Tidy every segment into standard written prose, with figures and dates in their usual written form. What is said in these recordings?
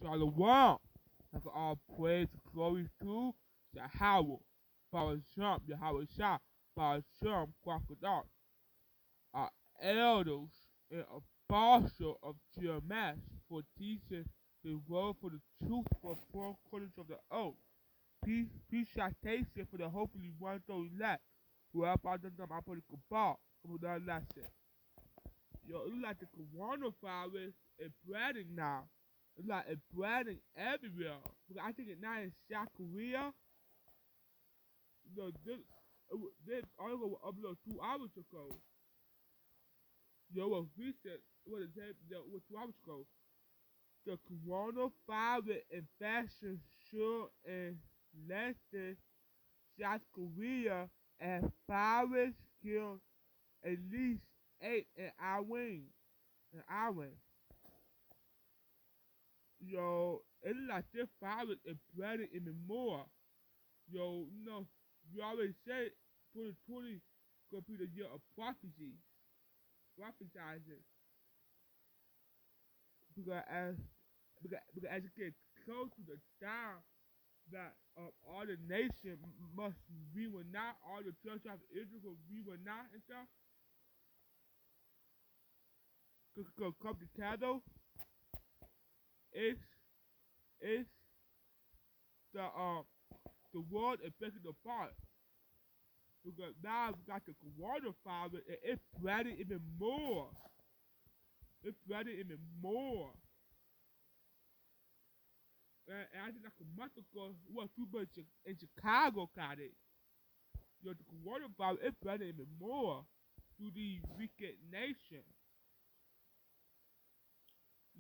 Shalom. Have all praise and glory to Yahweh. Power Shem, Yahweh Shah, Power Shem, Crocodile. Our elders and apostles of GMS for teaching the word for the truth for 4 quarters of the earth. Peace, citation for the hopefully one those elect. Who help out them I put the cabal for that lesson. Yo, it's like the coronavirus is spreading now. It's like it's spreading everywhere. Because I think it's now in South Korea. You know, this article was uploaded 2 hours ago. Yo, was recent. What is that? Was 2 hours ago. The coronavirus infection sure and less than South Korea and virus killed at least 8 in Iran. Yo, it's like this virus is spreading even more. Yo, you know, you already said 2020 gonna be the year of prophecy. Prophesizing. Because as it gets close to the time that all the nation must reunite, all the church of Israel will reunite and stuff. Could come together. It's the world is breaking apart. Because now we got the coronavirus and it's spreading even more. It's spreading even more. And I think like a month ago, people in Chicago got it. Yo, the coronavirus is spreading even more through these wicked nations.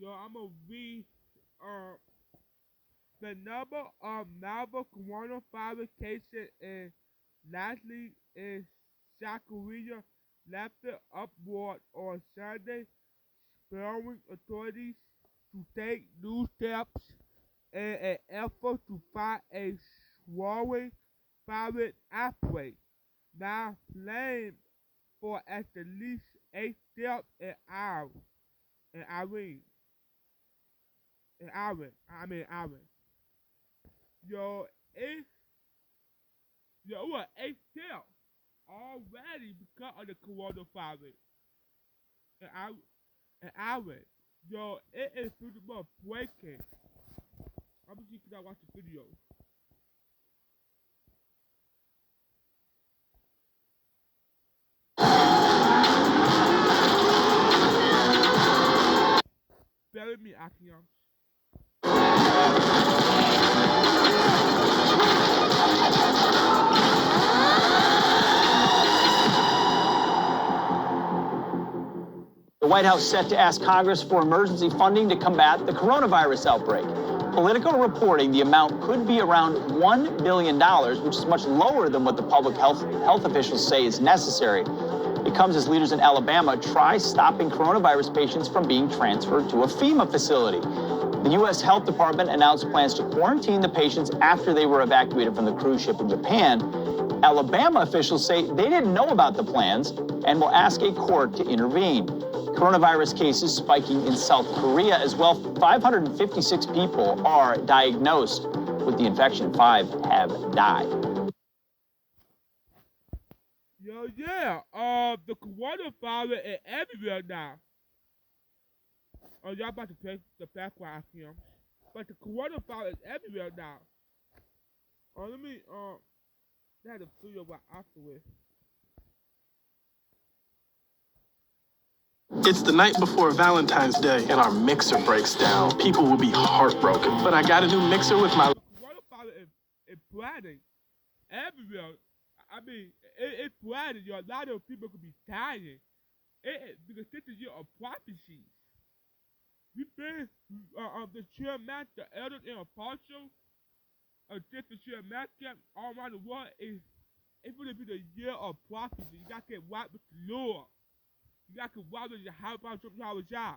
Yo, I'm gonna read the number of novel coronavirus cases in lastly in South Korea left it upward on Sunday, spurring authorities to take new steps in an effort to fight a swollen virus outbreak. Now blamed for at the least 8 deaths in Iran. Yo, what 8 deaths already because of the coronavirus in Iran. Yo, it is pretty much breaking. I'm gonna see if I watch the video. Bear with me, Akiam. The White House set to ask Congress for emergency funding to combat the coronavirus outbreak. Politico reporting the amount could be around $1 billion, which is much lower than what the public health officials say is necessary. It comes as leaders in Alabama try stopping coronavirus patients from being transferred to a FEMA facility. The U.S. Health Department announced plans to quarantine the patients after they were evacuated from the cruise ship in Japan. Alabama officials say they didn't know about the plans and will ask a court to intervene. Coronavirus cases spiking in South Korea as well. 556 people are diagnosed with the infection. 5 have died. Yo, yeah, the coronavirus is everywhere now. Oh, y'all about to play the background film. But the coronavirus is everywhere now. Let me, they had a video right afterwards. It's the night before Valentine's Day, and our mixer breaks down. People will be heartbroken, but I got a new mixer with my... The coronavirus is spreading everywhere. I mean, it's spreading. A lot of people could be dying. Because this is your prophecy. We've been, the chairman, the elders and apostles, just the chairman camp all around the world, it's going to be the year of prophecy. You got to get right with the Lord. You got to get right with your Yahweh Shah.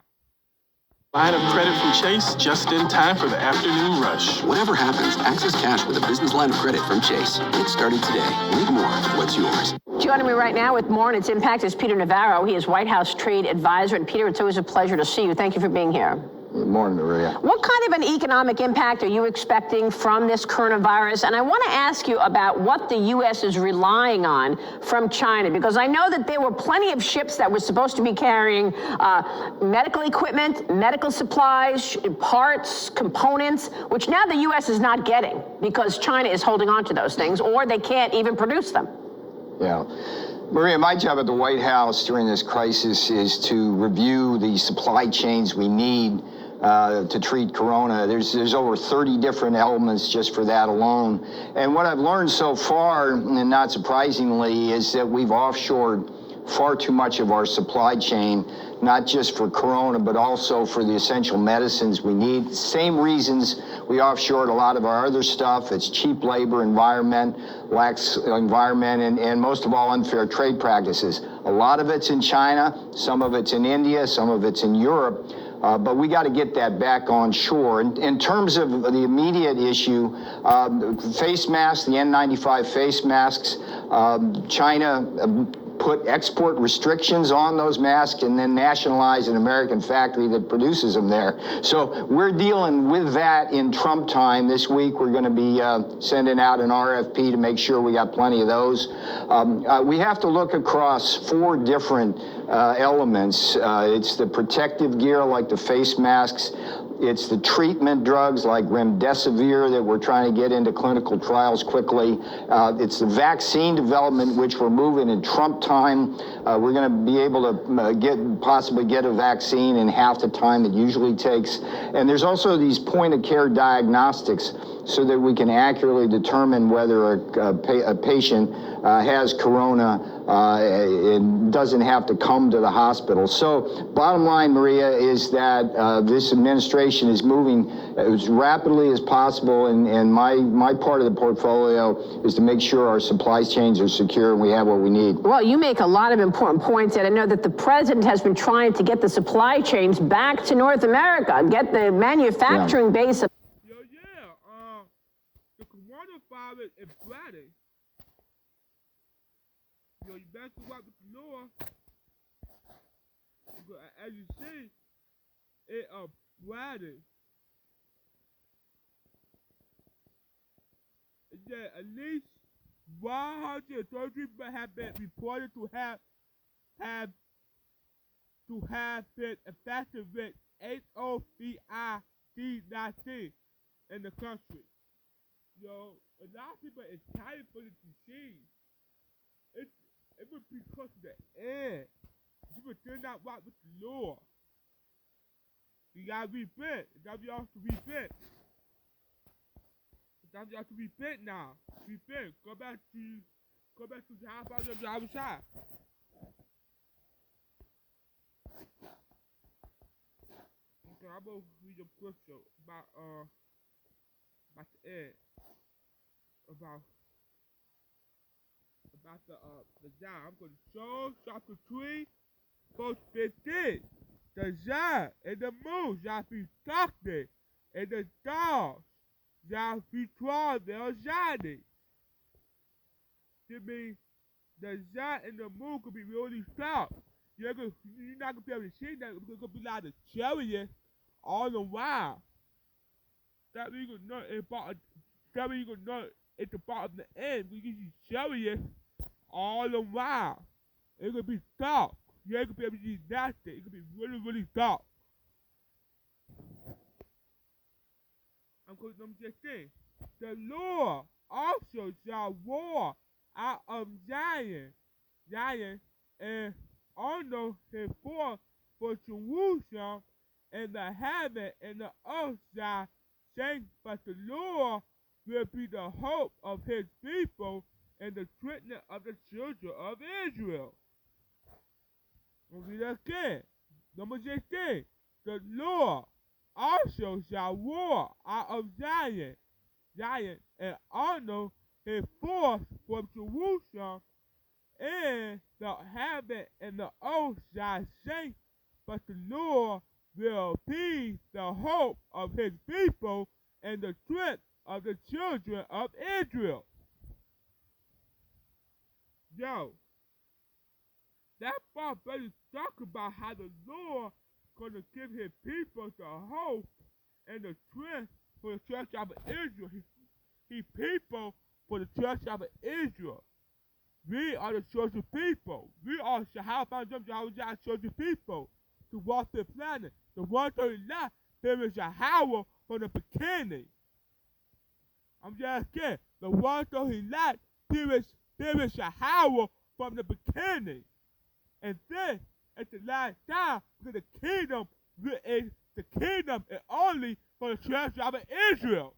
Line of credit from Chase just in time for the afternoon rush. Whatever happens, access cash with a business line of credit from Chase. Get started today. Read more. What's yours? Joining me right now with more on its impact is Peter Navarro. He is White House trade advisor. And Peter, it's always a pleasure to see you. Thank you for being here. Good morning, Maria. What kind of an economic impact are you expecting from this coronavirus? And I want to ask you about what the U.S. is relying on from China, because I know that there were plenty of ships that were supposed to be carrying medical equipment, medical supplies, parts, components, which now the U.S. is not getting because China is holding on to those things, or they can't even produce them. Yeah. Maria, my job at the White House during this crisis is to review the supply chains we need to treat corona. There's over 30 different elements just for that alone. And what I've learned so far, and not surprisingly, is that we've offshored far too much of our supply chain, not just for corona, but also for the essential medicines we need. Same reasons we offshored a lot of our other stuff. It's cheap labor, lax environment, and most of all, unfair trade practices. A lot of it's in China, some of it's in India, some of it's in Europe. But we got to get that back on shore. In terms of the immediate issue, face masks, the N95 face masks, China put export restrictions on those masks and then nationalize an American factory that produces them there. So we're dealing with that in Trump time. This week we're going to be sending out an RFP to make sure we got plenty of those. We have to look across 4 different elements. It's the protective gear like the face masks. It's the treatment drugs like remdesivir that we're trying to get into clinical trials quickly. It's the vaccine development, which we're moving in Trump time. We're going to be able to possibly get a vaccine in half the time it usually takes. And there's also these point-of-care diagnostics so that we can accurately determine whether a patient has corona and doesn't have to come to the hospital. So bottom line, Maria, is that this administration is moving as rapidly as possible, and my part of the portfolio is to make sure our supply chains are secure and we have what we need. Well, you make a lot of important points, and I know that the president has been trying to get the supply chains back to North America, get the manufacturing base. The coronavirus is spreading. You better wipe the floor. As you see, it is spreading. Yeah, at least 130 people have been reported to have been affected with COVID-19 in the country. A lot of people is tired for the disease. It would be because of the air. People turn out right with the law. You gotta repent. It's gotta be off to repent. It's gotta be off to repent now. Repent. Go back to the house of the outside. Okay, I'm gonna read a scripture about the air. About the John. I'm going to show chapter 3, verse 15. The sun and the moon shall be darkened, and the stars shall be drawn their shining. That means the sun and the moon could be really dark. You're not going to be able to see that because it's going to be like a chariot all the while. That means you're going to know at the bottom of the end, we get these chariots all the while. It's gonna be dark. You ain't gonna be able to use that thing. It's gonna be really, really dark. I'm just saying. The Lord also shall roar out of Zion, and honor his voice for Jerusalem, and the heaven and the earth shall sing, but the Lord will be the hope of his people and the strength of the children of Israel. We'll read that again. Number 16. The Lord also shall roar out of Zion, and honor his voice from Jerusalem, and the heaven and the earth shall sing, but the Lord will be the hope of his people and the strength of the children of Israel. That part better talk about how the Lord going to give his people the hope and the strength for the church of Israel. He people for the church of Israel. We are the chosen people. We are Shahab Jehovah's chosen people to walk the planet. The one to the left, there is Yahweh from the beginning. I'm just kidding. The one to the left, there is Yahweh from the beginning. And then at the last time, because the kingdom is only for the church of Israel.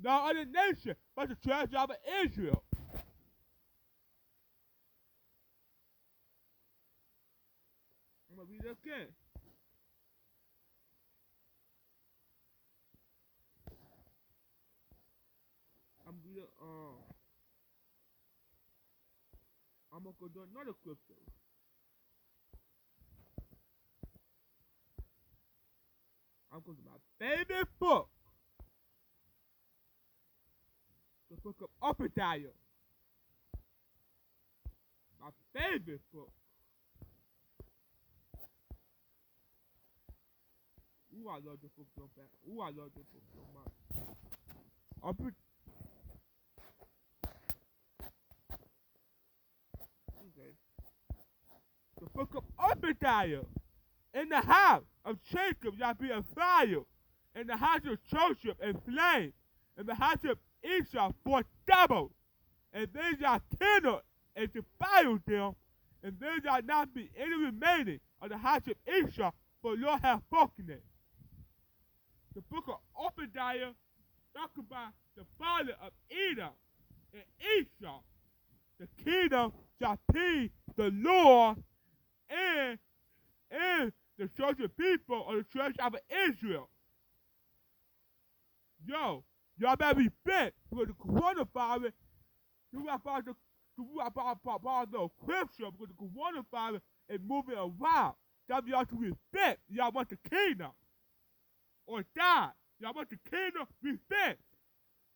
No other nation but the church of Israel. I'm gonna read it again. I'm gonna go do another scripture. I'm going to my favorite book. The book of Obadiah. My favorite book. Ooh, I love this book so bad. Ooh, I love this book so much. Okay. The book of Obadiah. In the house of Jacob shall be a fire, in the house of Joseph a flame, in the house of Esau 4 double, and they shall kindle and defile them, and there shall not be any remaining of the house of Esau, for the Lord hath spoken it. The book of Obadiah talks about the father of Edom and Esau. The kingdom shall be the Lord and the chosen people of the church of Israel. Yo, y'all better be fit because the coronavirus, you about the scripture because the coronavirus is moving around. That y'all to be fit. Y'all want the kingdom or die. Y'all want the kingdom, repent.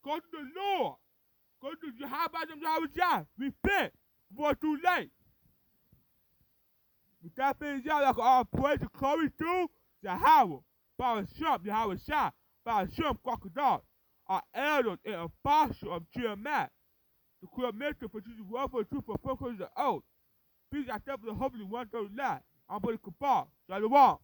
Go to the Lord. Go to Jehovah, repent before it's too late. With that being said, like all praise and glory to Yahweh, by Hashem, Yahweh Shah, by Hashem, Crocodile, our elders and apostles of Jeremiah, the clear minister for Jesus' word for the truth for purposes of oath. Peace, I tell the holy one to the last. I'm Buddy Kabal. Shalom.